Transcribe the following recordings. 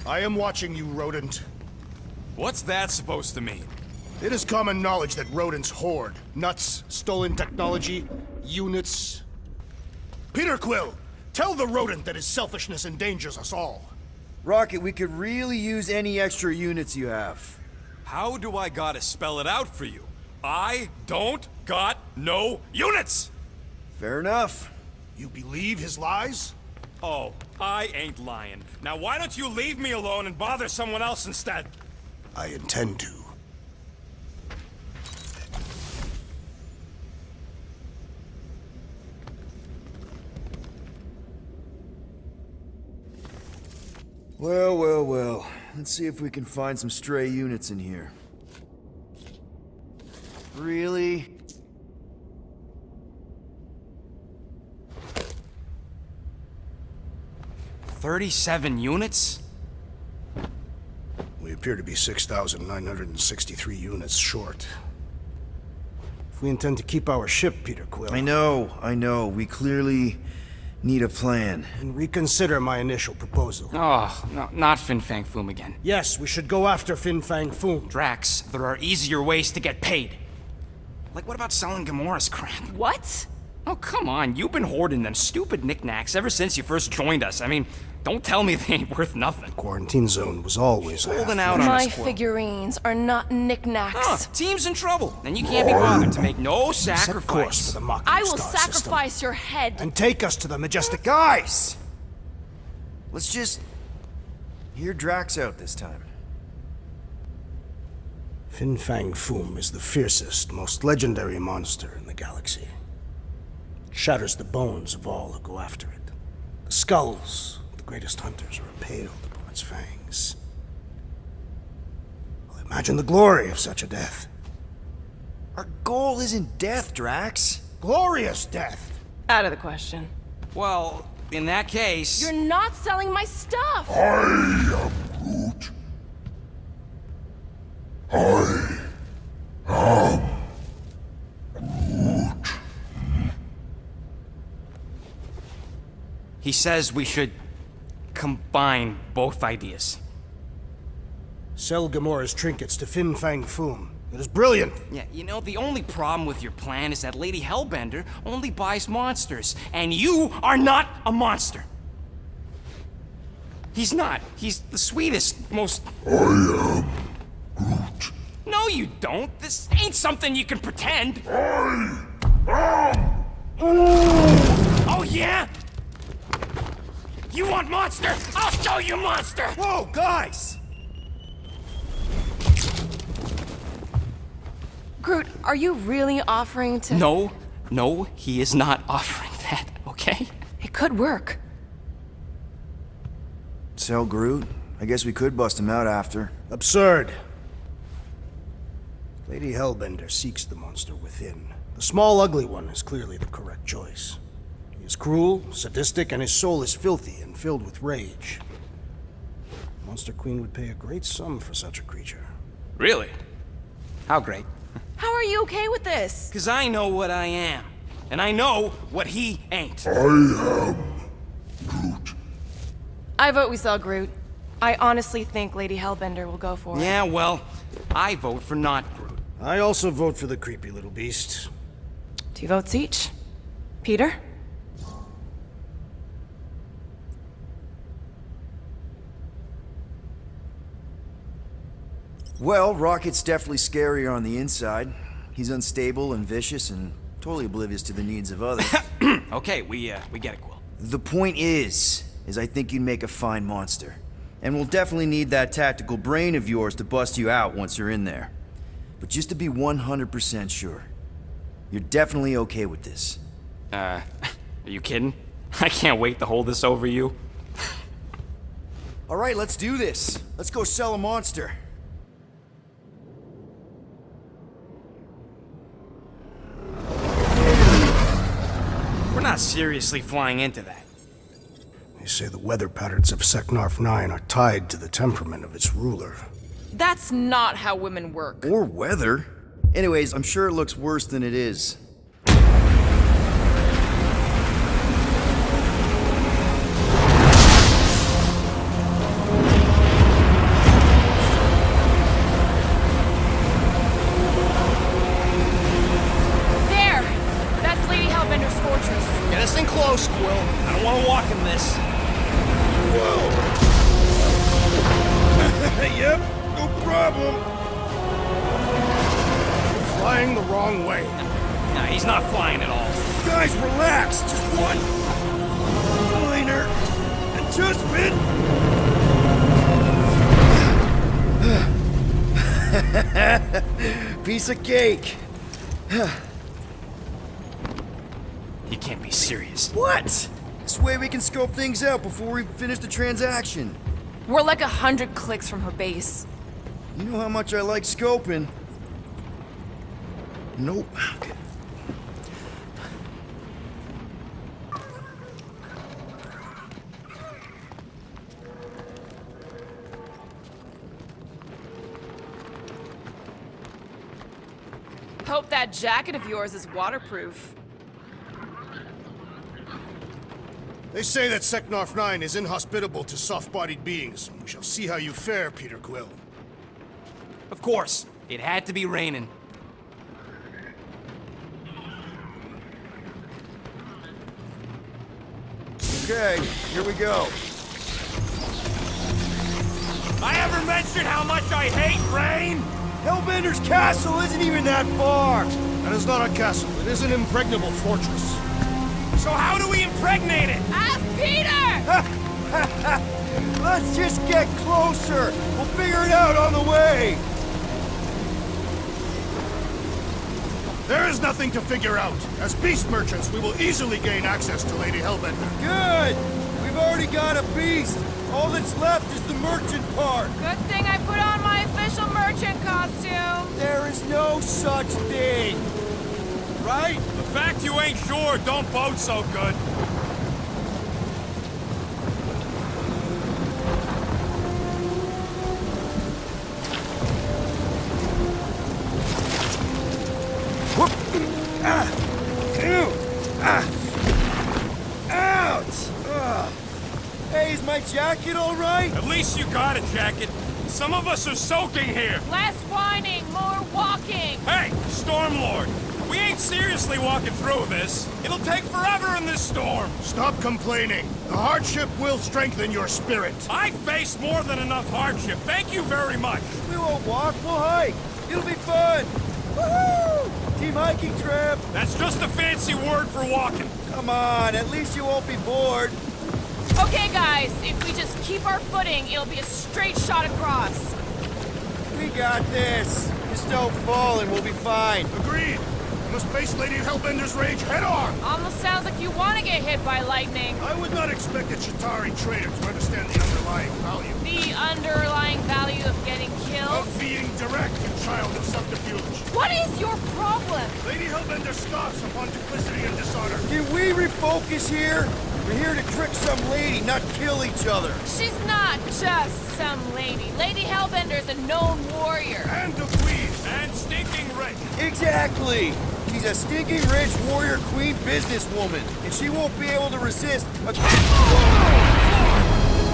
I am watching you, rodent. What's that supposed to mean? It is common knowledge that rodents hoard nuts, stolen technology, units. Peter Quill, tell the rodent that his selfishness endangers us all. Rocket, we could really use any extra units you have. How do I gotta spell it out for you? I don't got no units! Fair enough. You believe his lies? Oh, I ain't lying. Now why don't you leave me alone and bother someone else instead? I intend to. Well, well, well. Let's see if we can find some stray units in here. Really? $37 units? We appear to be 6,963 units short. If we intend to keep our ship, Peter Quill... I know. We clearly need a plan. And reconsider my initial proposal. Oh, no, not Fin Fang Foom again. Yes, we should go after Fin Fang Foom. Drax, there are easier ways to get paid. Like, what about selling Gamora's crap? What? Oh, come on, you've been hoarding them stupid knickknacks ever since you first joined us. I mean, don't tell me they ain't worth nothing. Quarantine zone was always holding out on My us, Quill. figurines are not knickknacks. Team's in trouble, and you can't be bothered to make no sacrifice. For the Mocking I will Star sacrifice system. your head. And take us to the majestic... Guys! Let's just hear Drax out this time. Fin Fang Foom is the fiercest, most legendary monster in the galaxy. It shatters the bones of all who go after it. The skulls of the greatest hunters are impaled upon its fangs. Well, imagine the glory of such a death. Our goal isn't death, Drax. Glorious death! Out of the question. Well, in that case... You're not selling my stuff! I am Groot. I am Groot. He says we should combine both ideas. Sell Gamora's trinkets to Fin Fang Foom. It is brilliant! Yeah, you know, the only problem with your plan is that Lady Hellbender only buys monsters, and you are not a monster. He's not. He's the sweetest, most... I am Groot. No, you don't. This ain't something you can pretend. I am Oh, yeah? You want monster? I'll show you monster! Whoa, guys! Groot, are you really offering to... No, he is not offering that, okay? It could work. Sell Groot? I guess we could bust him out after. Absurd. Lady Hellbender seeks the monster within. The small, ugly one is clearly the correct choice. He is cruel, sadistic, and his soul is filthy and filled with rage. Monster Queen would pay a great sum for such a creature. Really? How great? How are you okay with this? Because I know what I am. And I know what he ain't. I am Groot. I vote we sell Groot. I honestly think Lady Hellbender will go for it. Yeah, well, I vote for not Groot. I also vote for the creepy little beast. 2 votes each. Peter? Well, Rocket's definitely scarier on the inside. He's unstable and vicious and totally oblivious to the needs of others. Okay, we get it, Quill. The point is I think you'd make a fine monster. And we'll definitely need that tactical brain of yours to bust you out once you're in there. But just to be 100% sure, you're definitely okay with this. Are you kidding? I can't wait to hold this over you. All right, let's do this. Let's go sell a monster. We're not seriously flying into that. They say the weather patterns of Seknarf 9 are tied to the temperament of its ruler. That's not how women work. Or weather. Anyways, I'm sure it looks worse than it is. close, Quill. I don't want to walk in this. Yep, no problem. Flying the wrong way. Nah, he's not flying at all. Guys, relax. Just one minor adjustment. Piece of cake. You can't be serious. What? This way we can scope things out before we finish the transaction. We're like 100 clicks from her base. You know how much I like scoping. Nope. Okay. Hope that jacket of yours is waterproof. They say that Seknarf 9 is inhospitable to soft-bodied beings. We shall see how you fare, Peter Quill. Of course. It had to be raining. Okay, here we go. I ever mentioned how much I hate rain? Hellbender's castle isn't even that far. That is not a castle. It is an impregnable fortress. So how do we impregnate it? Ask Peter! Let's just get closer. We'll figure it out on the way. There is nothing to figure out. As beast merchants, we will easily gain access to Lady Hellbender. Good. We've already got a beast. All that's left is the merchant part. Good thing I put on my official merchant costume. There is no such thing. Right? The fact you ain't sure don't bode so good. Ouch! Hey, is my jacket all right? At least you got a jacket. Some of us are soaking here. Less whining, more walking. Hey, Stormlord, we ain't seriously walking through this. It'll take forever in this storm. Stop complaining. The hardship will strengthen your spirit. I faced more than enough hardship. Thank you very much. We won't walk, we'll hike. It'll be fun. Woohoo! Team hiking trip. That's just a fancy word for walking. Come on, at least you won't be bored. Okay, guys, if we just keep our footing, it'll be a straight shot across. We got this. Just don't fall and we'll be fine. Agreed. We must face Lady Hellbender's rage head-on. Almost sounds like you want to get hit by lightning. I would not expect a Chitauri trader to understand the underlying value The underlying value of getting killed? of being direct, you child of subterfuge. What is your problem? Lady Hellbender scoffs upon duplicity and dishonor. Can we refocus here? We're here to trick some lady, not kill each other. She's not just some lady. Lady Hellbender's a known warrior. And a queen. And stinking rich. Exactly. She's a stinking rich warrior queen businesswoman, and she won't be able to resist a...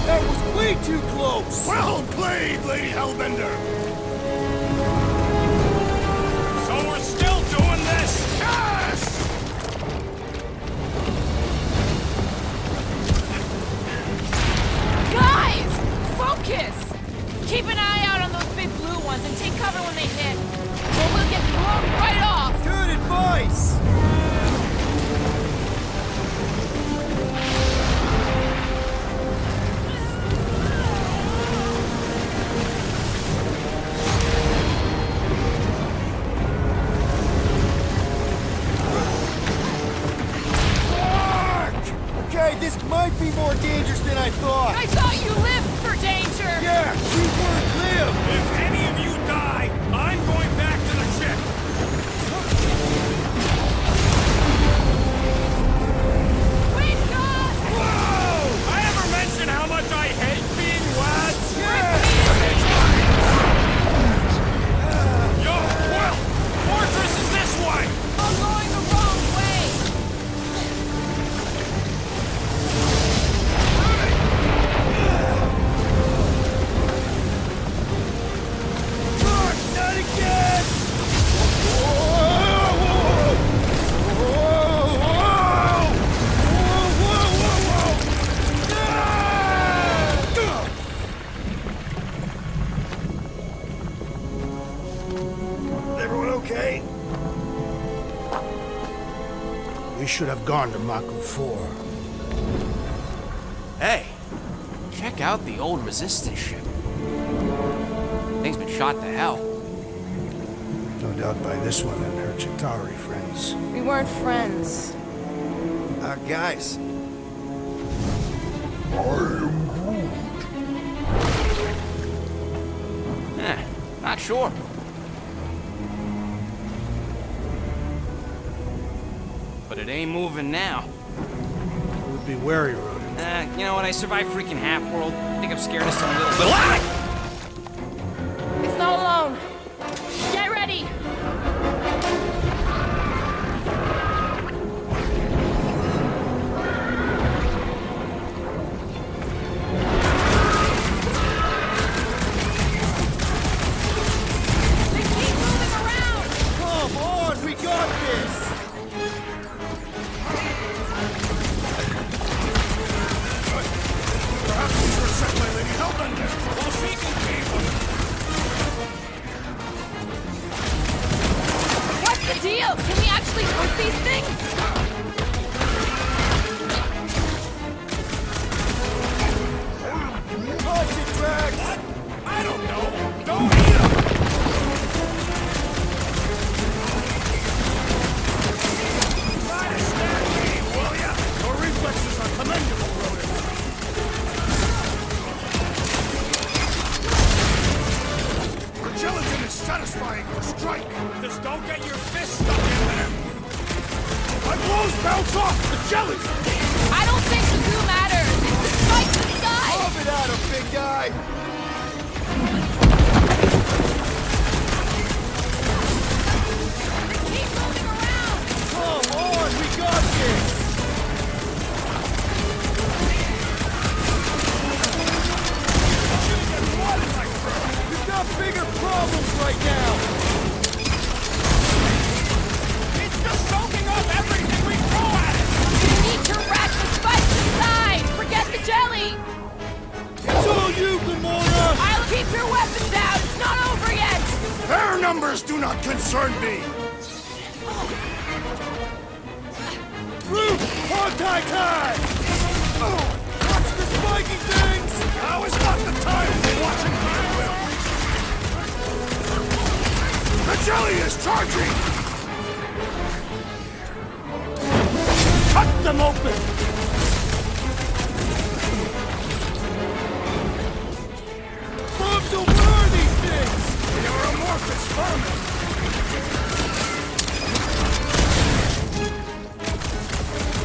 That was way too close. Well played, Lady Hellbender. So we're still doing this? Yes! Guys! Focus! Keep an eye out on those big blue ones and take cover when they hit. Or we'll get blown right off! Good advice. Okay, this might be more dangerous than I thought. I thought you lived for danger! Yeah, keyword live. If any of you die, I'm going back to the ship. Wait, guys! Whoa! I ever mention how much I hate being wet? Yo, Quill! Fortress is this way! I'm going the wrong way! We should have gone to Maku 4. Hey, check out the old resistance ship. Thing's been shot to hell. No doubt by this one and her Chitauri friends. We weren't friends. Guys. Not sure. But it ain't moving now. We'd be wary, Rodin. You know what? I survived freaking Half-World. I think I'm scared of some little... Ah! It's not alone. Get ready! They keep moving around! Come on, we got this! Perhaps these were sent by Lady Hellbender. Well, she can keep them. What's the deal? Can we actually move these things? I don't know. Don't eat them. Try to stand me, will ya? Your reflexes are commendable, Rodin. Your gelatin is satisfying your strike. Just don't get your fist stuck in there. My blows bounce off the jelly. I don't think the goo matters. It's the spikes inside. Pump it out, big guy! Keep moving around. Come on, we got this! We've got bigger problems right now! It's just soaking up everything we throw at it. You need to rack the spikes inside. Forget the jelly. It's all you, Gamora! I'll keep your weapons out. It's not over yet. Their numbers do not concern me. Root! Contact time! Watch the spiky things! Now is not the time for watching goodwill. The jelly is charging. Cut them open. Bombs will burn these things! They are amorphous vermin.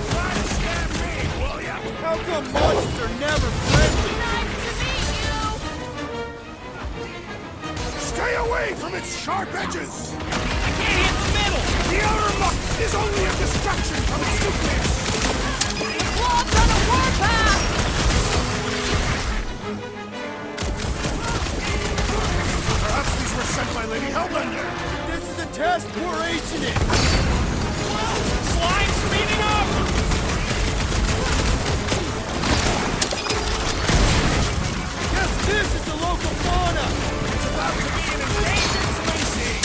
Try to stab me, will ya? How come monsters are never friendly? Nice to meet you. Stay away from its sharp edges. I can't hit the middle! The outer muck is only a distraction from its nucleus. Blob's on a warpath. Perhaps these were sent by Lady Hellbender. This is a test, we're acing it! Slime speeding up! Guess this is the local fauna! It's about to be an endangered species!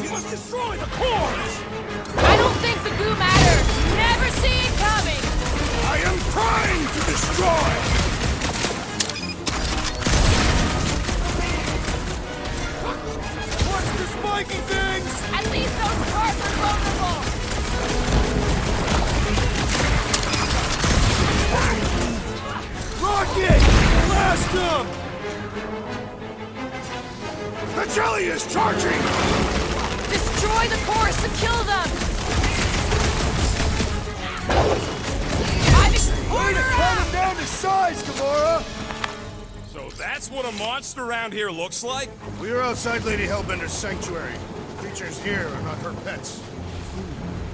We must destroy the cores! I don't think the goo matters. Never see it coming. I am trying to destroy! Watch the spiky things! At least those parts are vulnerable. Rocket! Blast them! The jelly is charging! Destroy the cores to kill them. I've Way exported to her cut out. them down to size, Gamora! So that's what a monster around here looks like? We are outside Lady Hellbender's sanctuary. Creatures here are not her pets.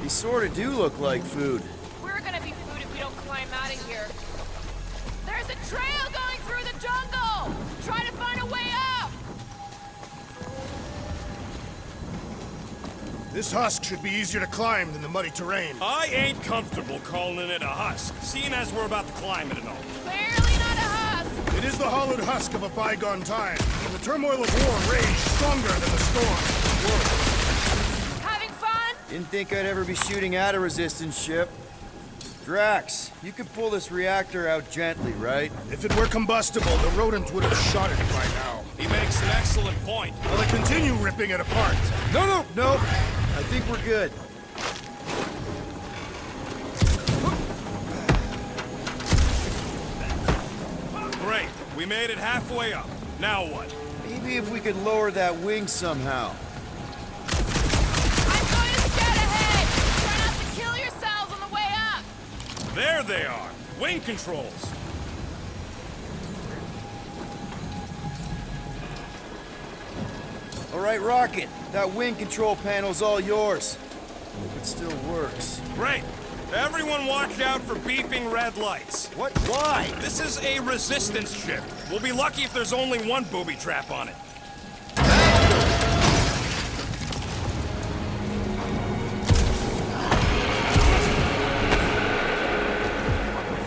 They sorta do look like food. We're gonna be food if we don't climb out of here. There's a trail going through the jungle. Try to find a way up. This husk should be easier to climb than the muddy terrain. I ain't comfortable calling it a husk, seeing as we're about to climb it and all. Clearly not a husk. It is the hollowed husk of a bygone time, when the turmoil of war raged stronger than the storm. Having fun? Didn't think I'd ever be shooting at a resistance ship. Drax, you could pull this reactor out gently, right? If it were combustible, the rodents would have shot it by now. He makes an excellent point. Will they continue ripping it apart? No. I think we're good. Great. We made it halfway up. Now what? Maybe if we could lower that wing somehow. I'm going to scout ahead! Try not to kill yourselves on the way up! There they are. Wing controls. All right, Rocket. That wing control panel's all yours. Hope it still works. Great. Everyone watch out for beeping red lights. What? Why? This is a resistance ship. We'll be lucky if there's only one booby trap on it.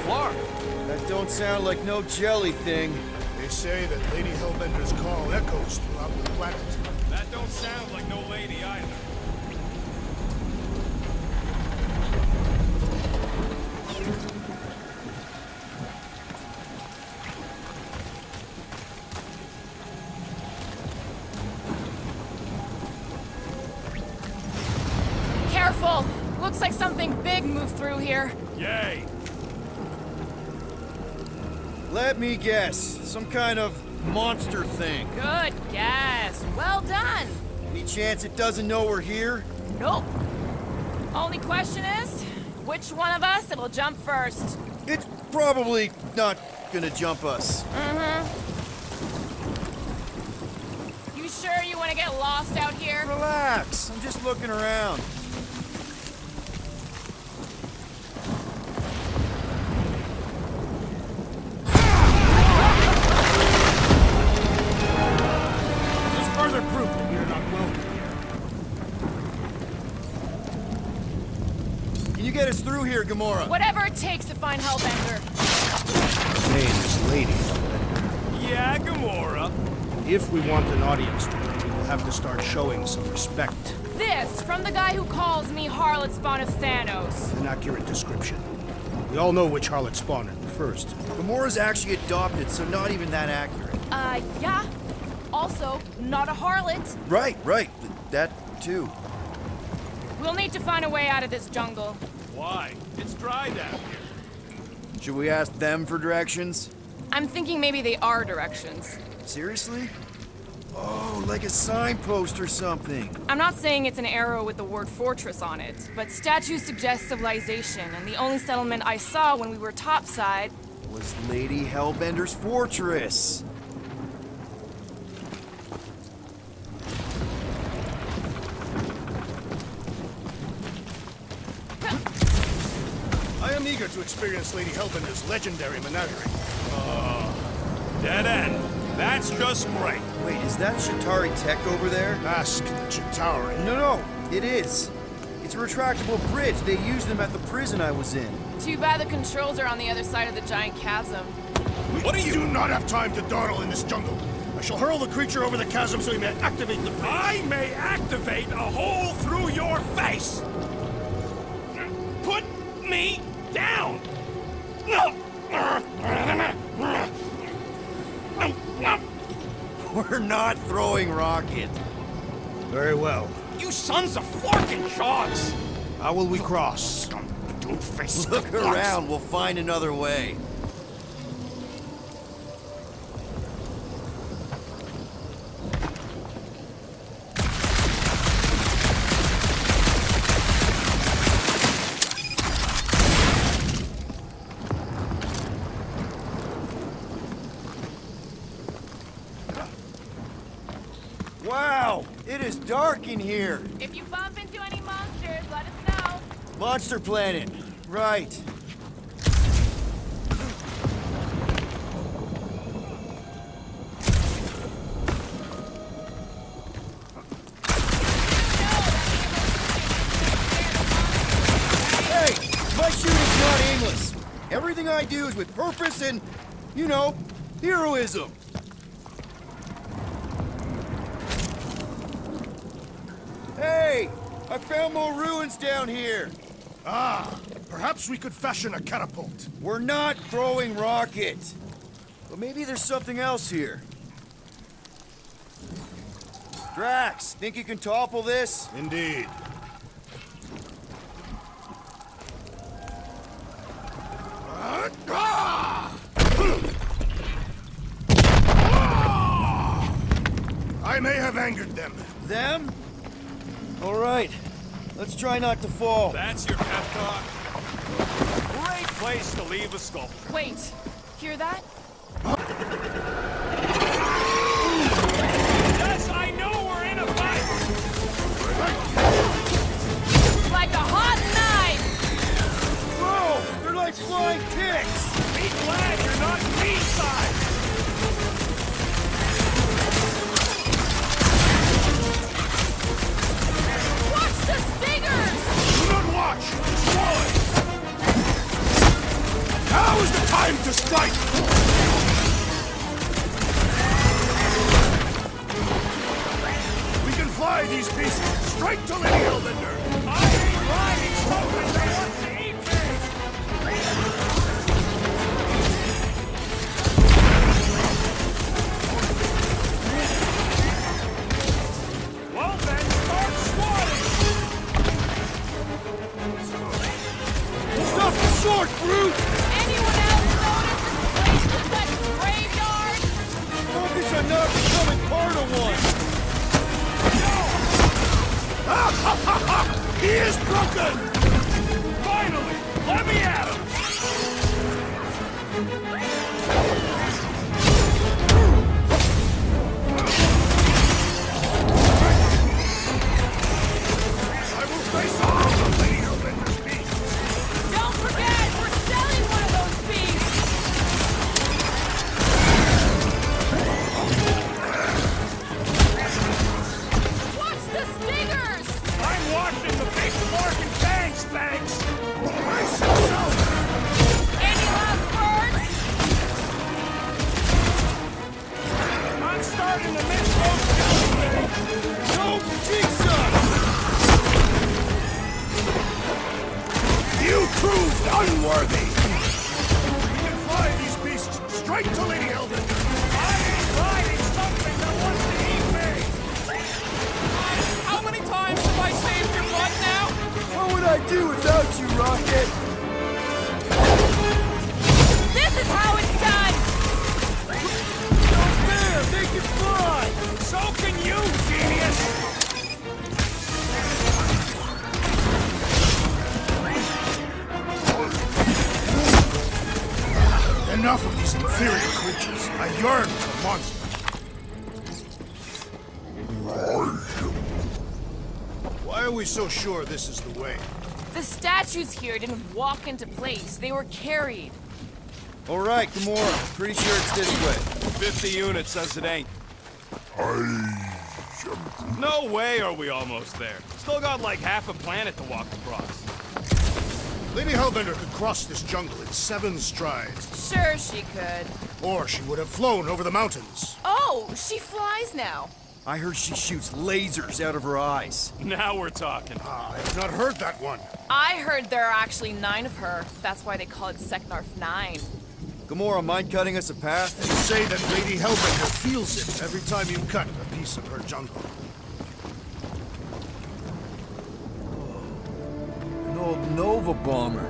Flar. That don't sound like no jelly thing. They say that Lady Hellbender's call echoes throughout the planet. That don't sound like no lady either. Careful! Looks like something big moved through here. Yay! Let me guess. Some kind of monster thing. Good guess. Well done. Any chance it doesn't know we're here? Nope. Only question is, which one of us it'll jump first? It's probably not gonna jump us. You sure you want to get lost out here? Relax. I'm just looking around. Just further proof that we're not welcome here. Can you get us through here, Gamora? Whatever it takes to find Hellbender. Her name is Lady Hellbender. Yeah, Gamora. If we want an audience to her, we will have to start showing some respect. This from the guy who calls me Harlot Spawn of Thanos. An accurate description. We all know which harlot spawned it first. Gamora's actually adopted, so not even that accurate. Yeah. Also, not a harlot. Right. That too. We'll need to find a way out of this jungle. Why? It's dry down here. Should we ask them for directions? I'm thinking maybe they are directions. Seriously? Oh, like a signpost or something. I'm not saying it's an arrow with the word fortress on it, but statues suggest civilization, and the only settlement I saw when we were topside. Was Lady Hellbender's fortress. I am eager to experience Lady Hellbender's legendary menagerie. Dead end. That's just great. Wait, is that Shatari tech over there? Ask the Chitauri. No, it is. It's a retractable bridge. They used them at the prison I was in. Too bad the controls are on the other side of the giant chasm. What are you... do not have time to dawdle in this jungle. I shall hurl the creature over the chasm so he may activate the bridge. I may activate a hole through your face! Put me down! We're not throwing rocket. Very well. You sons of forking shots! How will we cross? Don't face Look around, we'll find another way. Wow, it is dark in here. If you bump into any monsters, let us know. Monster Planet, right. Hey, my shooting's not aimless. Everything I do is with purpose and, you know, heroism. Hey, I found more ruins down here! Ah, perhaps we could fashion a catapult. We're not throwing rockets! But maybe there's something else here. Drax, think you can topple this? Indeed. I may have angered them. Them? Alright, let's try not to fall. That's your pep talk? Great place to leave a sculpture. Wait, hear that? Yes, I know we're in a fight! Like a hot knife! Bro, they're like flying ticks! Be glad you're not B-side! Watch the stingers! Do not watch! Destroy! Now is the time to strike! We can fly these beasts straight to Lady Hellbender! I ain't riding something that wants to eat me! Well then, start swatting! Stop the sword, brute! Anyone else notice this place looks like a graveyard? Focus on not becoming part of one! He is broken! Finally! Let me at him! I will face all of Lady Hellbender's beasts! Don't forget, we're selling one of those beasts! Watch the stingers! I'm watching the big Larkin bangs, thanks! Brace yourself! Any last words? I'm starting to miss those guys! Don't jinx us! You proved unworthy! We can fly these beasts straight to Lady Hellbender! I ain't riding something that wants to eat me! How many times have I saved your butt now? What would I do without you, Rocket? This is how it's done! There, make it fly! So can you, genius! Enough of these inferior creatures. I yearn for monsters. Why are we so sure this is the way? The statues here didn't walk into place, they were carried. Alright, Gamora. Pretty sure it's this way. 50 units says it ain't. No way are we almost there. Still got like half a planet to walk across. Lady Hellbender could cross this jungle in 7 strides. Sure she could. Or she would have flown over the mountains. Oh, she flies now. I heard she shoots lasers out of her eyes. Now we're talking. I have not heard that one. I heard there are actually 9 of her. That's why they call it Seknarf 9. Gamora, mind cutting us a path? They say that Lady Hellbender feels it every time you cut a piece of her jungle. An old Nova bomber.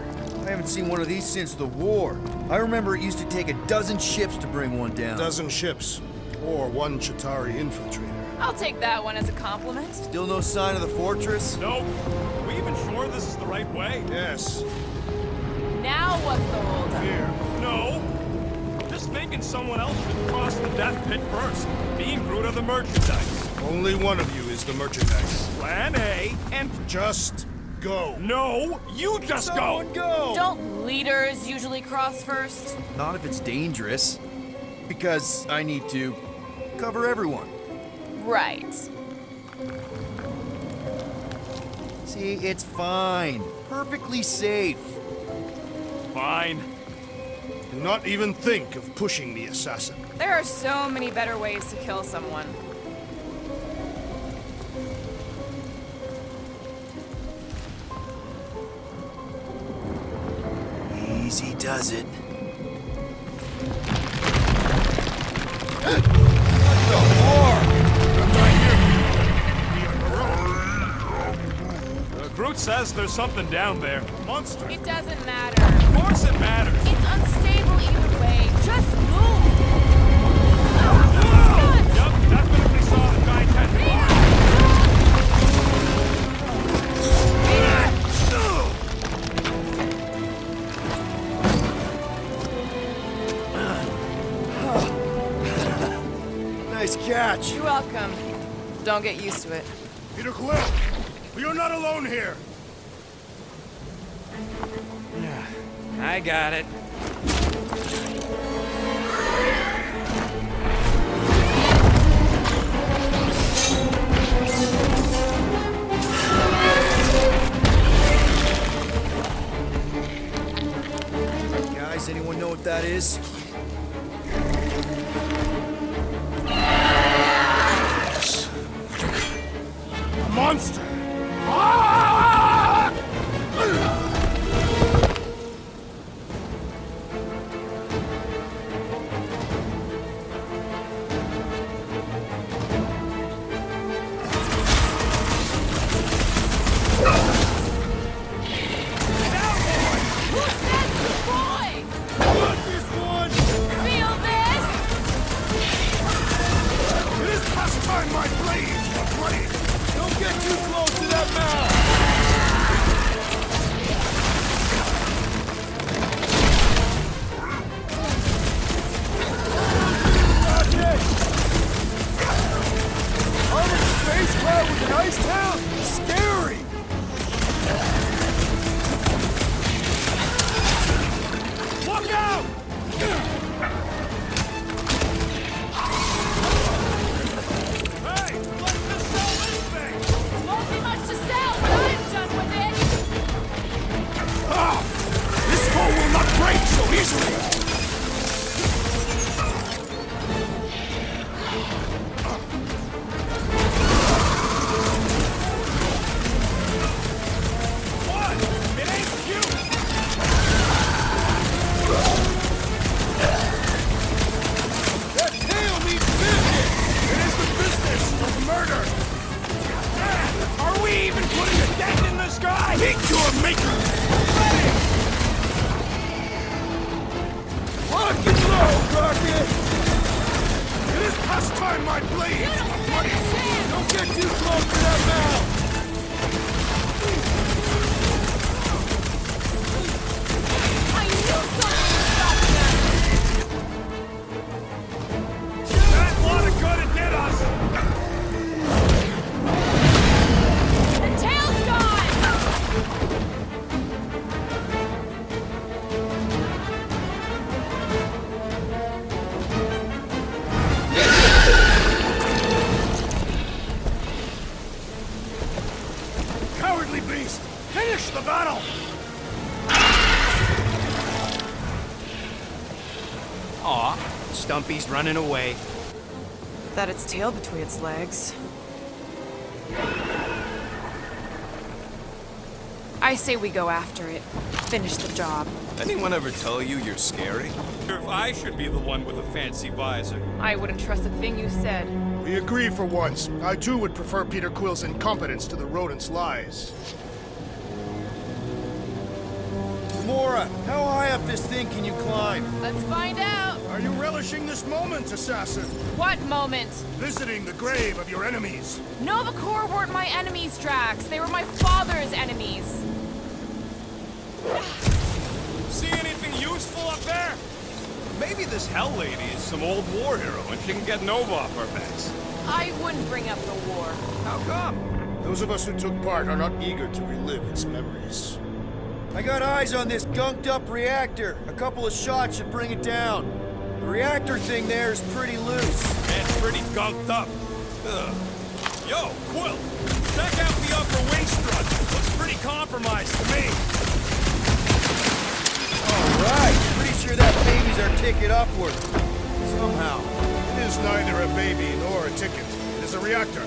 I haven't seen one of these since the war. I remember it used to take a dozen ships to bring one down. 12 ships. Or 1 Chitauri infiltrator. I'll take that one as a compliment. Still no sign of the fortress? Nope. Are we even sure this is the right way? Yes. Now what's the holdup? Here. No. Just thinking someone else should cross the death pit first. Being Groot of the merchandise. Only one of you is the merchandise. Plan A, and Just go. no, you just go! Someone go! Don't leaders usually cross first? Not if it's dangerous. Because I need to cover everyone. Right. See, it's fine. Perfectly safe. Fine. Do not even think of pushing the assassin. There are so many better ways to kill someone. Easy does it. Groot says there's something down there. Monster. It doesn't matter. Of course it matters. It's unstable either way. Just move. Yup, definitely saw the giant tentacle. Nice catch. You're welcome. Don't get used to it. Peter Quill, you're not alone here. I got it. Guys, anyone know what that is? A monster. Who says destroy? Feel this? It is past time my blades were blade. Don't get too close to that mouth! Armored space cloud with an ice town? Scary! Look out! Hey, let's just sell this thing! Won't be much to sell when I'm done with it. This foe will not break so easily. What? It ain't cute! That tail needs business. It is the business of murder. Are we even putting a dent in this guy? Meet your maker. Lock and low, Rocket! It is past time my blades were bloody. Don't get too close to that mouth! I knew something would stop them. That lot of good it did us! The tail's gone. Cowardly beast. Finish the battle. Aw, Stumpy's running away. That its tail between its legs. I say we go after it. Finish the job. Anyone ever tell you you're scary? If I should be the one with a fancy visor. I wouldn't trust a thing you said. We agree for once. I too would prefer Peter Quill's incompetence to the rodent's lies. Gamora, how high up this thing can you climb? Let's find out. Are you relishing this moment, assassin? What moment? Visiting the grave of your enemies. Nova Corps weren't my enemies, Drax. They were my father's enemies. See anything useful up there? Maybe this Hell Lady is some old war hero and she can get Nova off our backs. I wouldn't bring up the war. How come? Those of us who took part are not eager to relive its memories. I got eyes on this gunked-up reactor. A couple of shots should bring it down. The reactor thing there is pretty loose. And pretty gunked up. Ugh. Yo, Quill, check out the upper wing strut. Looks pretty compromised to me. All right, pretty sure that baby's our ticket upward. Somehow. It is neither a baby nor a ticket. It is a reactor.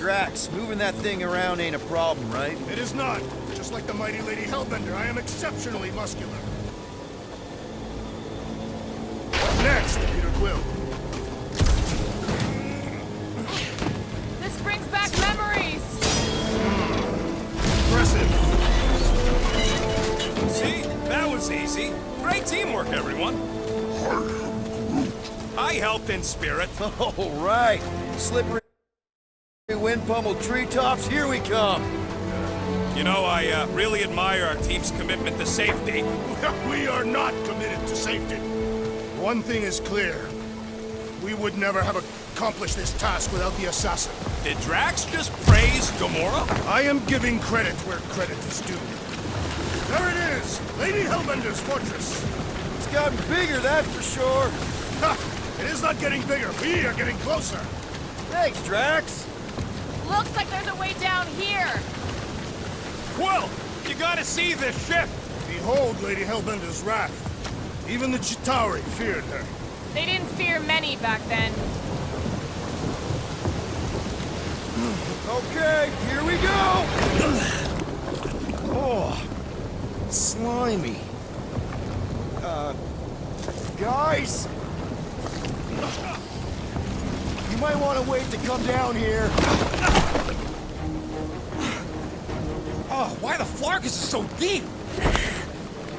Drax, moving that thing around ain't a problem, right? It is not. Just like the mighty Lady Hellbender, I am exceptionally muscular. Up next, Peter Quill. This brings back memories! Impressive. See? That was easy. Great teamwork, everyone. I helped in spirit. All right. Slippery wind-pummeled treetops, here we come. You know, I really admire our team's commitment to safety. We are not committed to safety. One thing is clear. We would never have accomplished this task without the assassin. Did Drax just praise Gamora? I am giving credit where credit is due. There it is! Lady Hellbender's fortress! It's gotten bigger, that's for sure. Ha! It is not getting bigger. We are getting closer. Thanks, Drax. Looks like there's a way down here! Quill, you gotta see this ship. Behold Lady Hellbender's wrath. Even the Chitauri feared her. They didn't fear many back then. Okay, here we go! Oh, slimy. Guys? You might want to wait to come down here. Oh, why the Flarkus is so deep?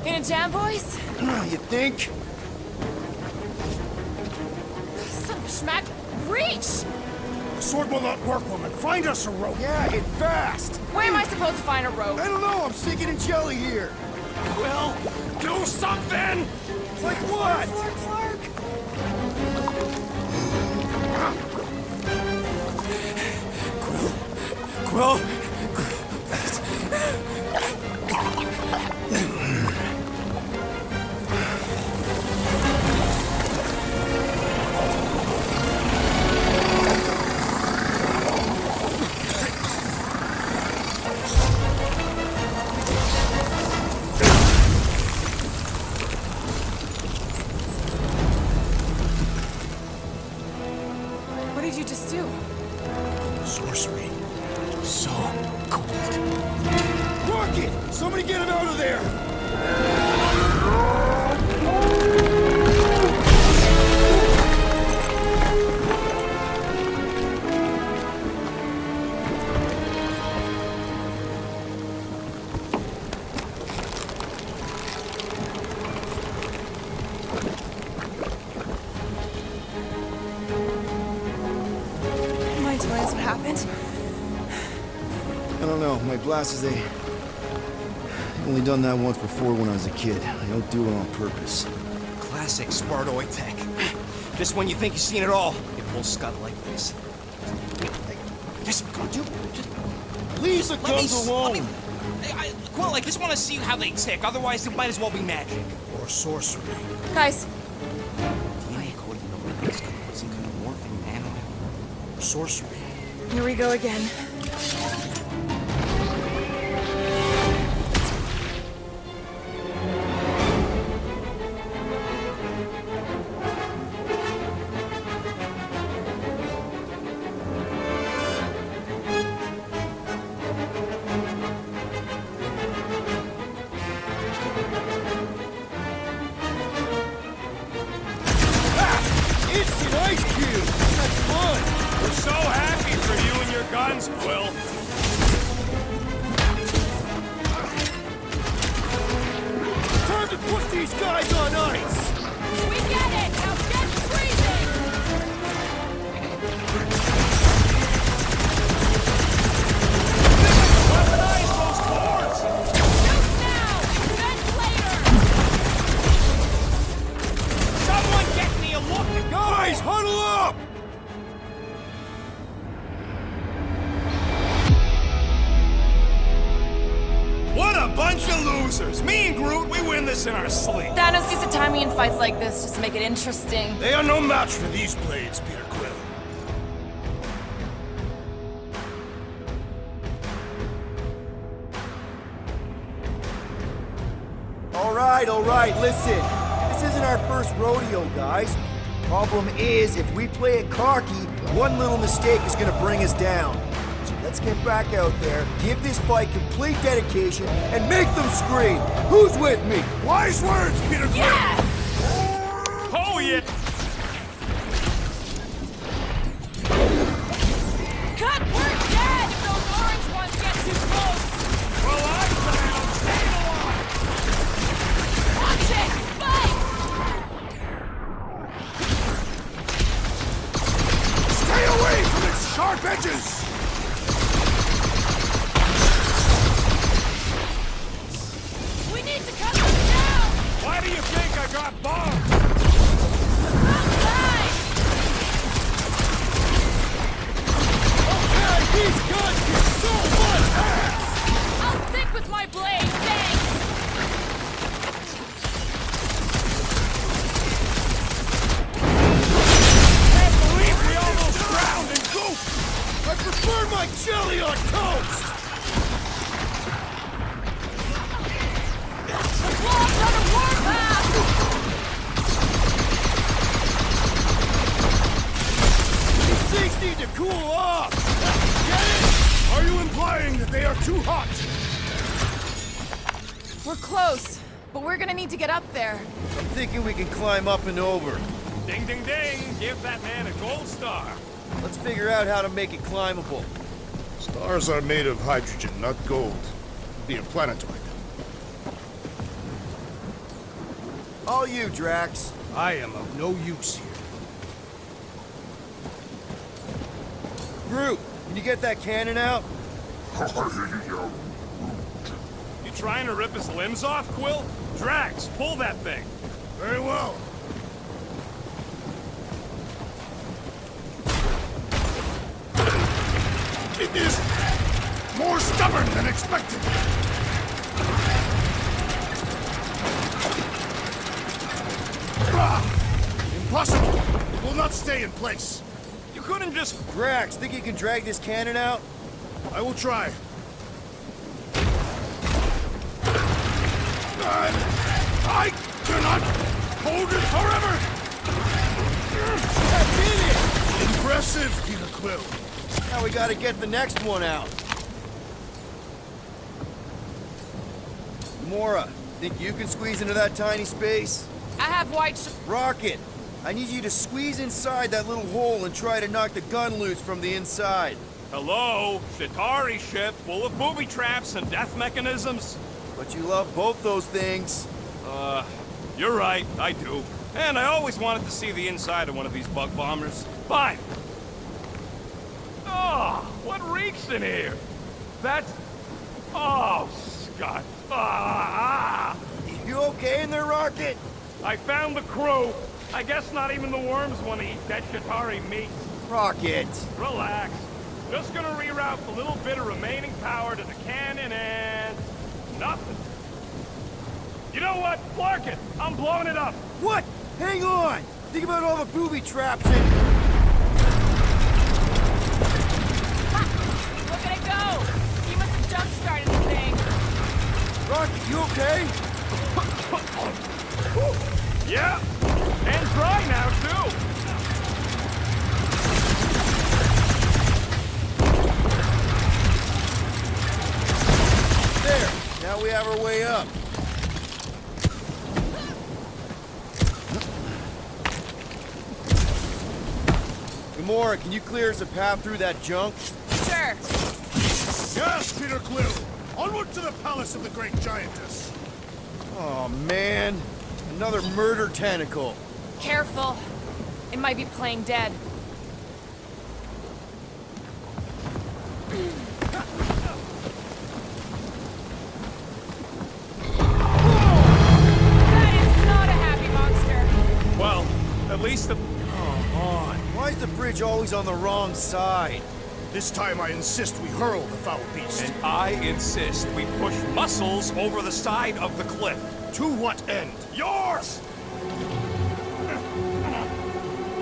In a jam, boys? You think? Son of a schmack. Reach! The sword will not work, woman. Find us a rope. Yeah, and fast! Where am I supposed to find a rope? I don't know, I'm sinking in jelly here. Quill, do something! Like what? Quill, What did you just do? Sorcery. so cold. Rocket! Somebody get him out of there! Mind telling us what happened? I don't know, my glasses, I've only done that once before when I was a kid. I don't do it on purpose. Classic Spartoid tech. Just when you think you've seen it all, it pulls scud like this. Just, Leave the let me, guns alone! Quill, I just want to see how they tick. Otherwise, it might as well be magic. Or sorcery. Guys, DNA coding number is some kind of morphing nano. Or sorcery. here we go again. Instant ice cube! That's fun! We're so happy for you and your guns, Quill. Time to put these guys on ice! We get it! Now get freezing! Weaponize those boards! Shoot now! Vent later! Someone get me a look! Guys, huddle up! What a bunch of losers! Me and Groot, we win this in our sleep. Thanos used to time me in fights like this just to make it interesting. They are no match for these blades, Peter Quill. All right, listen. This isn't our first rodeo, guys. Problem is, if we play it cocky, one little mistake is gonna bring us down. let's get back out there, give this fight complete dedication, and make them scream. Who's with me? Wise words, Peter Quill! Yes! Oh, yeah! Cut! We're dead if those orange ones get too close! Well, I'm planning on staying alive! Watch it! Spikes! Stay away from its sharp edges! We need to cut them down! Why do you think I got bombed? Outside! Okay, these guns get so much ass! I'll stick with my blade, thanks! Can't believe we almost drowned in goop! I prefer my jelly on toast! The blob's on a warpath! These things need to cool off! Get it? Are you implying that they are too hot? We're close, but we're gonna need to get up there. I'm thinking we can climb up and over. Ding, ding, ding! Give that man a gold star! Let's figure out how to make it climbable. Stars are made of hydrogen, not gold. Be a planetoid. All you, Drax. I am of no use here. Groot, can you get that cannon out? You trying to rip his limbs off, Quill? Drax, pull that thing! Very well. It is more stubborn than expected. Ah, impossible! It will not stay in place. You couldn't just... Drax, think you can drag this cannon out? I will try. I cannot hold it forever! I did it! Impressive, Peter Quill. Now we gotta get the next one out. Mora, think you can squeeze into that tiny space? I have white Rocket, I need you to squeeze inside that little hole and try to knock the gun loose from the inside. Hello? Chitauri ship full of booby traps and death mechanisms? But you love both those things. You're right, I do. And I always wanted to see the inside of one of these bug bombers. Fine. Oh, what reeks in here? That's... Oh, Scott. Ah! You okay in there, Rocket? I found the crew. I guess not even the worms want to eat that Chitauri meat. Rocket. Relax. Just gonna reroute a little bit of remaining power to the cannon and... nothing. You know what? Clark it! I'm blowing it up! What? Hang on! Think about all the booby traps and... Look at it go! He must have jump-started the thing. Rocket, you okay? Yeah! And dry now, too! There! Now we have our way up. Gamora, can you clear us a path through that junk? Sure. Yes, Peter Quill. Onward to the palace of the great giantess. Oh, man. Another murder tentacle. Careful. It might be playing dead. That is not a happy monster. Well, at least the... Come on. Why is the bridge always on the wrong side? This time I insist we hurl the foul beast. And I insist we push muscles over the side of the cliff. To what end? Yours!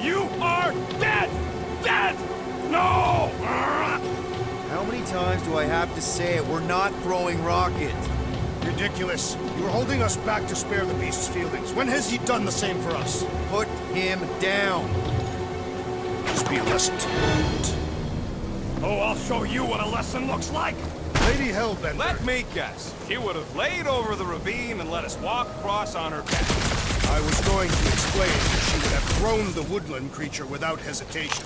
You are dead! Dead! No! How many times do I have to say it? We're not throwing Rocket. Ridiculous. You were holding us back to spare the beast's feelings. When has he done the same for us? Put him down. Just be a lesson to Oh, I'll show you what a lesson looks like. Lady Hellbender. Let me guess. She would have laid over the ravine and let us walk across on her back. I was going to explain that she would have thrown the woodland creature without hesitation.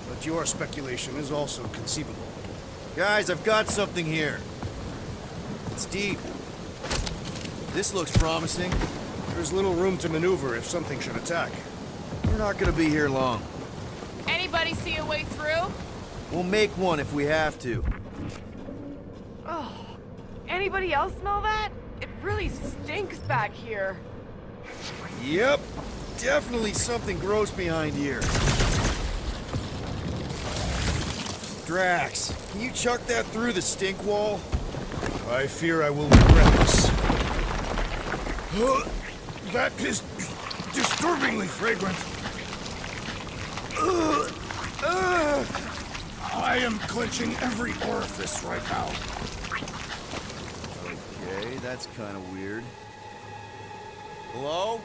But your speculation is also conceivable. Guys, I've got something here. It's deep. This looks promising. There's little room to maneuver if something should attack. We're not gonna be here long. Anybody see a way through? We'll make one if we have to. Oh, anybody else smell that? It really stinks back here. Yep. Definitely something gross behind here. Drax, can you chuck that through the stink wall? I fear I will regret this. That is disturbingly fragrant. I am clenching every orifice right now. Okay, that's kind of weird. Hello?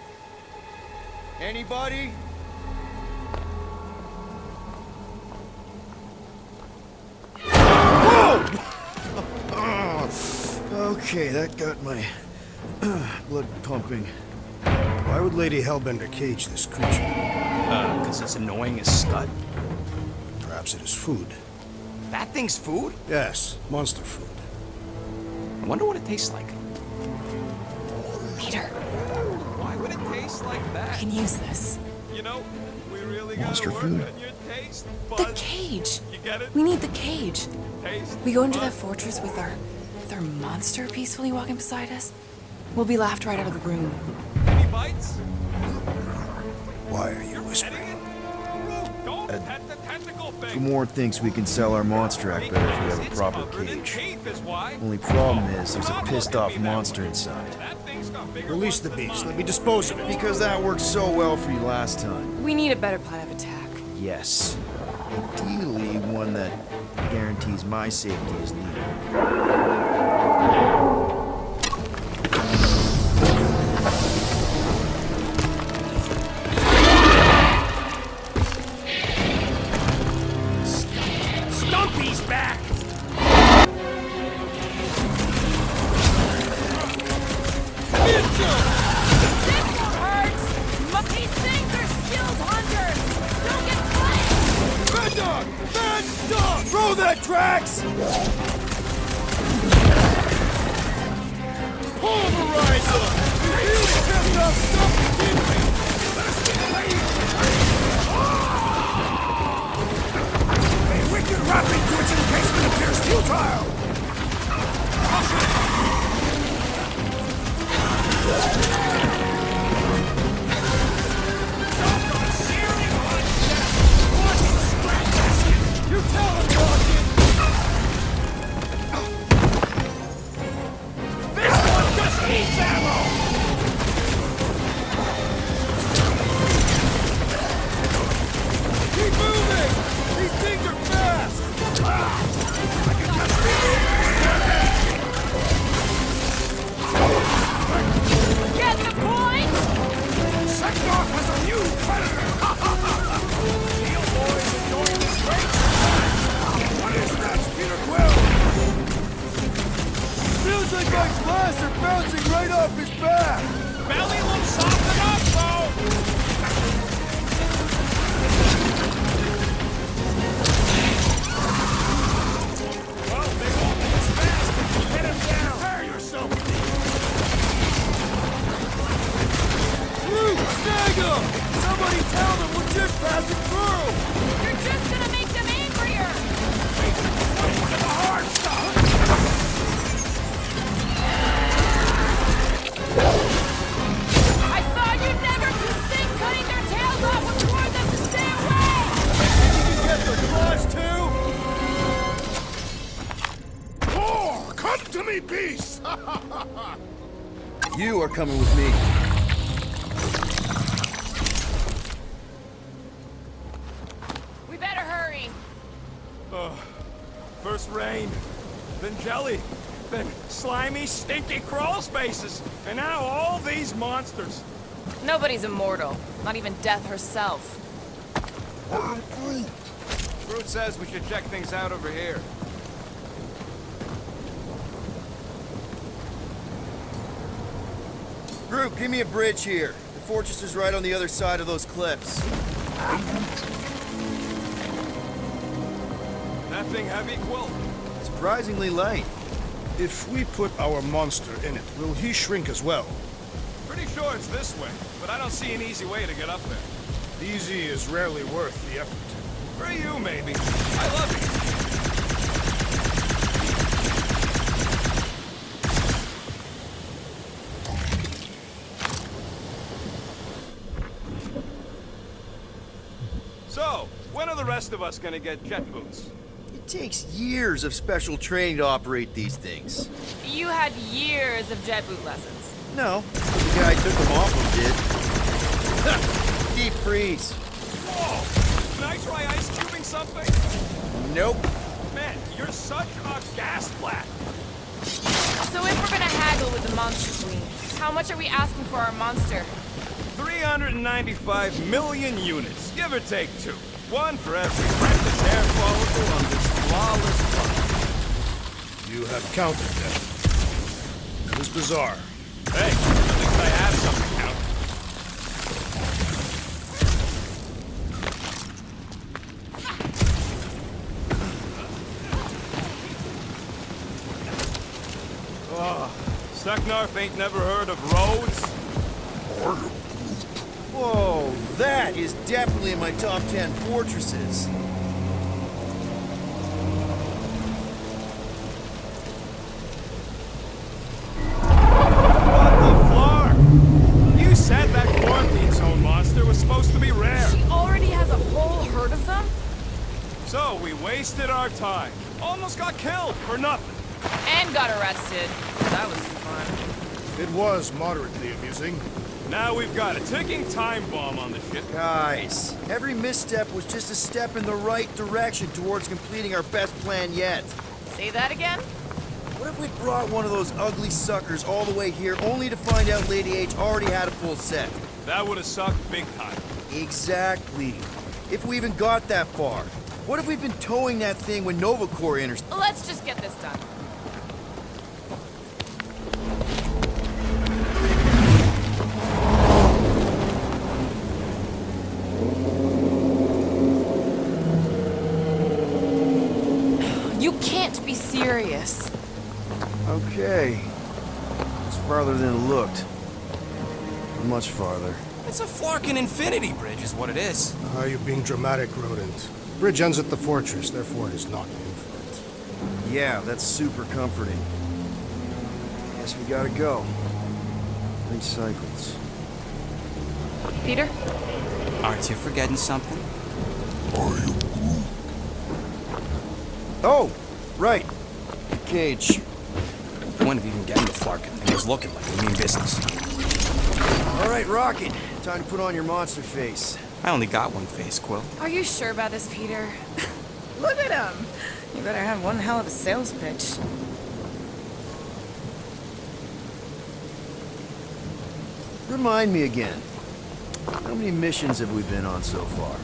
Anybody? Okay, that got my blood pumping. Why would Lady Hellbender cage this creature? Because it's annoying as scud. Perhaps it is food. That thing's food? Yes, monster food. I wonder what it tastes like. Peter, Why would it taste like I that? can use this. You know, we really Monster gotta work food. on your taste The buds. cage. You get it? We need the cage. Taste We go into that buds. fortress with our monster peacefully walking beside us. We'll be laughed right out of the room. Any bites? Why are you Petting whispering? it? Root, don't pet the tentacle thing. Gamorrean thinks we can sell our monster act better if we have a It's proper covered in cage. teeth is why. Only problem is there's a Stop pissed looking off at me that monster way. inside. That thing's got bigger Release the ones than beast. mine. Let me dispose of it. Because that worked so well for you last time. We need a better plan of attack. Yes. Ideally, one that guarantees my safety is needed. Stumpy's back! This one hurts! These things are skilled hunters! Don't get flanked! Mad Dog! Mad Dog! Throw that, Drax! Pulverize them! You really pissed off Stumpy, didn't we? Let us get away! A wicked rapid to its encasement appears futile! You tell him, Rocket! This one just needs ammo! Keep moving! These things are fast! Get the point? Seknarf has a new predator! Steel boys enjoying this great time! What is that, Peter Quill? Feels like my glass are bouncing right off his back! Belly will soften up, bro! Well, they won't be as fast if you hit him down. Prepare yourself! Luke, snag him! Somebody tell them we're just passing through! You're just gonna make them angrier! To the hard stuff! I thought you'd never think cutting their tails off would warn them to stay away! You get the claws too? Oh, come to me, beast! You are coming with me. We better hurry. First rain, then jelly, then slimy, stinky crawl spaces, and now all these monsters. Nobody's immortal. Not even death herself. Groot says we should check things out over here. Groot, give me a bridge here. The fortress is right on the other side of those cliffs. That thing heavy, Quill? Surprisingly light. If we put our monster in it, will he shrink as well? Pretty sure it's this way, but I don't see an easy way to get up there. Easy is rarely worth the effort. For you, maybe. I love you. So, when are the rest of us gonna get jet boots? It takes years of special training to operate these things. You had years of jet boot lessons. No, the guy I took them off him did. Deep freeze. Whoa! Can I try ice cubing something? Nope. Man, you're such a gas flat. So if we're gonna haggle with the monster queen, how much are we asking for our monster? 395 million units, give or take 2. One for every precious hair follicle on this flawless planet. You have counted them. It is bizarre. Hey, at least I have something count. Oh, Seknarf ain't never heard of roads? Whoa, that is definitely in my top 10 fortresses. What the floor? You said that quarantine zone monster was supposed to be rare. She already has a whole herd of them? So we wasted our time. Almost got killed for nothing. And got arrested. That was fun. It was moderately amusing. Now we've got a ticking time bomb on the ship. Guys, every misstep was just a step in the right direction towards completing our best plan yet. Say that again? What if we brought one of those ugly suckers all the way here only to find out Lady H already had a full set? That would have sucked big time. Exactly. If we even got that far. What if we've been towing that thing when Nova Corps enters? Let's just get this done. You can't be serious. Okay. It's farther than it looked. Much farther. It's a Flarkin infinity bridge is what it is. Are you being dramatic, Rodent? Bridge ends at the fortress, therefore it is not infinite. Yeah, that's super comforting. Guess we gotta go. 3 cycles. Peter? Aren't you forgetting something? Oh, right. The cage. When have you been getting the Flarkin thing? It was looking like you mean business. All right, Rocket. Time to put on your monster face. I only got one face, Quill. Are you sure about this, Peter? Look at him! You better have one hell of a sales pitch. Remind me again. How many missions have we been on so far?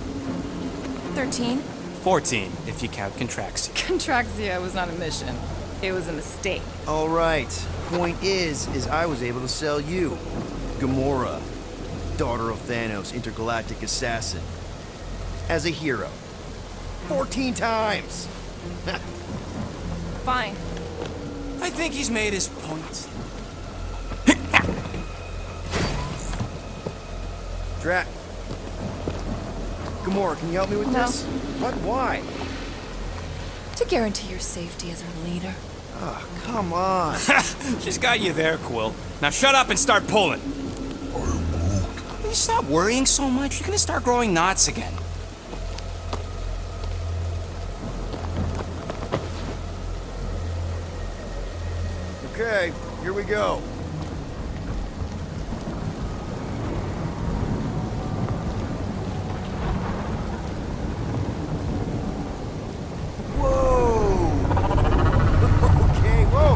13? 14, if you count Contraxia. Contraxia was not a mission. It was a mistake. All right. Point is I was able to sell you. Gamora, daughter of Thanos, intergalactic assassin. As a hero. 14 times! Fine. I think he's made his point. Drat. Gamora, can you help me with No. this? What? Why? To guarantee your safety as our leader. Oh, come on. She's got you there, Quill. Now shut up and start pulling. Will you stop worrying so much? You're gonna start growing knots again. Okay, here we go. Whoa! Okay, whoa!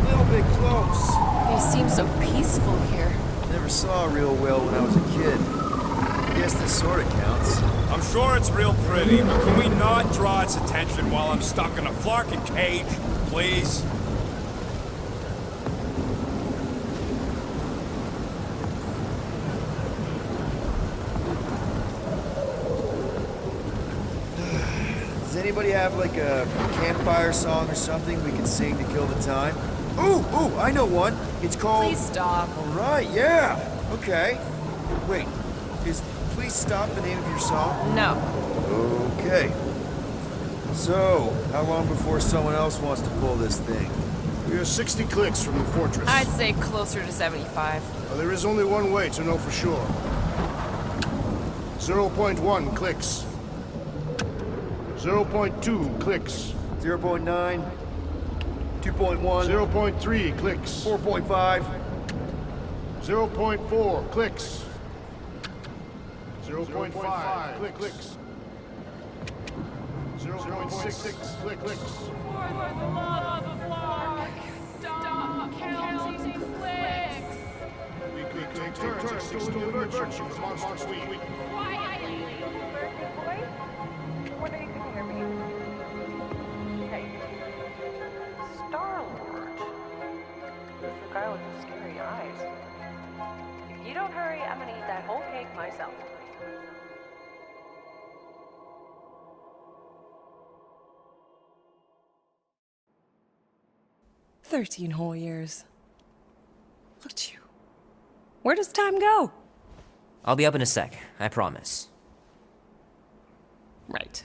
A little bit close. They seem so peaceful here. Never saw real well when I was a kid. I guess this sort of counts. I'm sure it's real pretty, but can we not draw its attention while I'm stuck in a flarkin' cage, please? Does anybody have like a campfire song or something we can sing to kill the time? Ooh, I know one. It's called... Please stop. All right, yeah. Okay. Wait, is Please Stop the name of your song? No. Okay. So, how long before someone else wants to pull this thing? We are 60 clicks from the fortress. I'd say closer to 75. Well, there is only one way to know for sure. 0.1 clicks. 0.2 clicks. 0.9, 2.1, 0.3 clicks. 4.5. 0.4 clicks. 0.5 clicks. 0.6 clicks. For the love of Lark, stop counting clicks. We could take turns extolling the virtues of the monster we... Quietly. Boy? Wonder you can hear me. Hey. Star-Lord. The guy with the scary eyes. If you don't hurry, I'm gonna eat that whole cake myself. 13 whole years. Look at you. Where does time go? I'll be up in a sec, I promise. Right.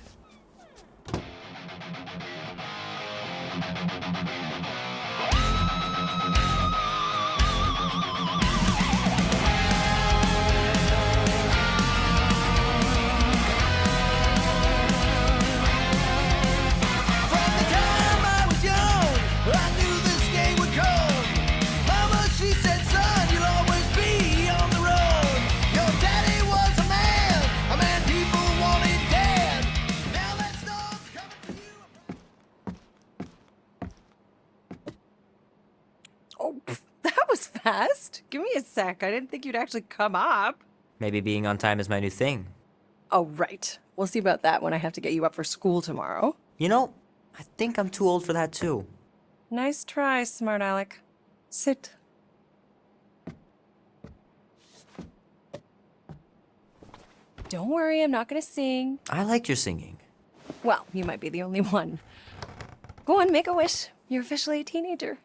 That was fast. Give me a sec. I didn't think you'd actually come up. Maybe being on time is my new thing. Oh, right. We'll see about that when I have to get you up for school tomorrow. You know, I think I'm too old for that too. Nice try, smart Alec. Sit. Don't worry, I'm not gonna sing. I liked your singing. Well, you might be the only one. Go on, make a wish. You're officially a teenager.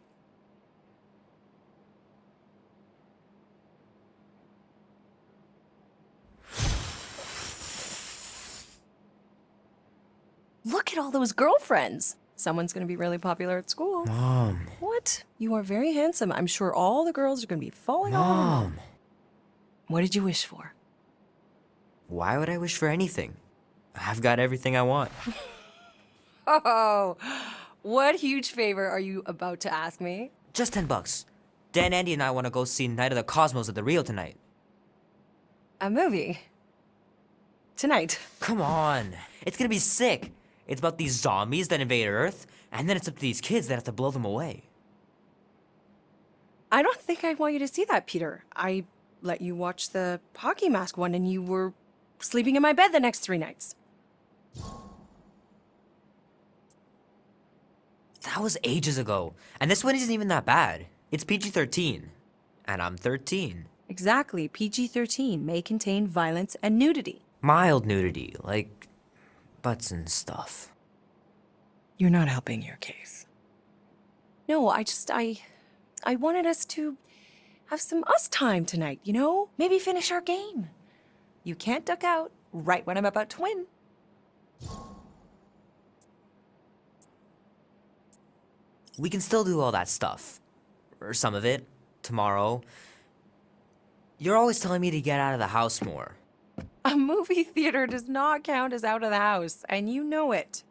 Look at all those girlfriends. Someone's gonna be really popular at school. Mom. What? You are very handsome. I'm sure all the girls are gonna be falling all over you. Mom. What did you wish for? Why would I wish for anything? I've got everything I want. Oh, what huge favor are you about to ask me? Just $10. Dan, Andy, and I want to go see Night of the Cosmos at the Rio tonight. A movie? Tonight? Come on. It's gonna be sick. It's about these zombies that invade Earth, and then it's up to these kids that have to blow them away. I don't think I want you to see that, Peter. I let you watch the hockey mask one and you were sleeping in my bed the next 3 nights. That was ages ago. And this one isn't even that bad. It's PG-13. And I'm 13. Exactly. PG-13 may contain violence and nudity. Mild nudity, like butts and stuff. You're not helping your case. No, I wanted us to have some us time tonight, you know? Maybe finish our game. You can't duck out right when I'm about to win. We can still do all that stuff. Or some of it. Tomorrow. You're always telling me to get out of the house more. A movie theater does not count as out of the house, and you know it.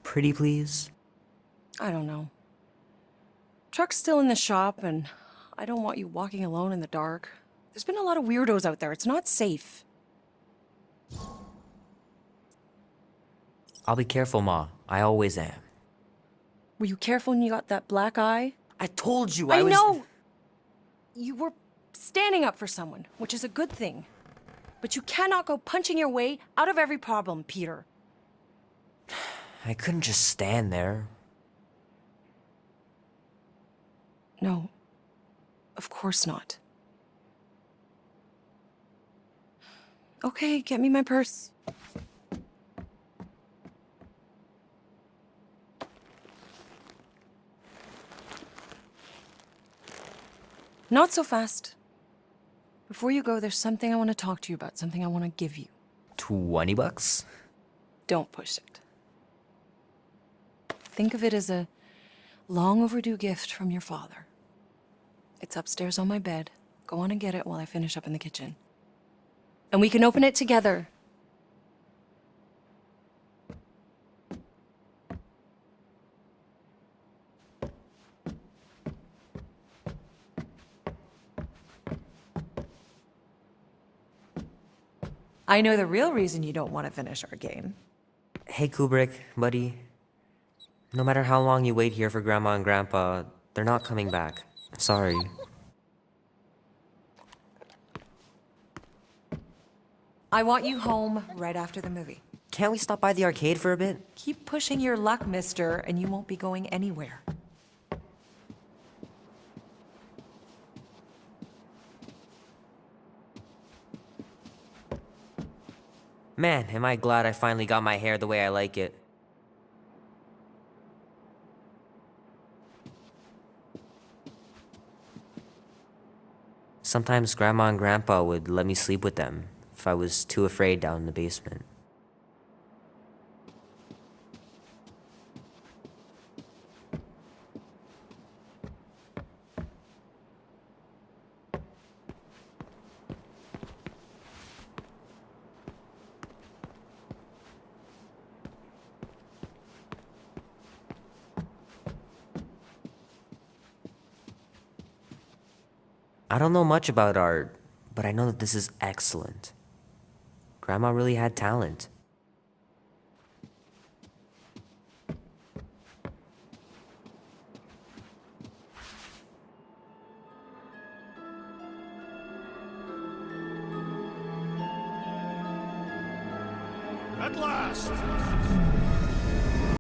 Pretty please? I don't know. Truck's still in the shop, and I don't want you walking alone in the dark. There's been a lot of weirdos out there. It's not safe. I'll be careful, Ma. I always am. Were you careful when you got that black eye? I told you I was... know! You were standing up for someone, which is a good thing. But you cannot go punching your way out of every problem, Peter. I couldn't just stand there. No, of course not. Okay, get me my purse. Not so fast. Before you go, there's something I want to talk to you about, something I want to give you. $20? Don't push it. Think of it as a long overdue gift from your father. It's upstairs on my bed. Go on and get it while I finish up in the kitchen. And we can open it together. I know the real reason you don't want to finish our game. Hey, Kubrick, buddy. No matter how long you wait here for Grandma and Grandpa, they're not coming back. Sorry. I want you home right after the movie. Can't we stop by the arcade for a bit? Keep pushing your luck, mister, and you won't be going anywhere. Man, am I glad I finally got my hair the way I like it. Sometimes Grandma and Grandpa would let me sleep with them if I was too afraid down in the basement. I don't know much about art, but I know that this is excellent. Grandma really had talent. At last!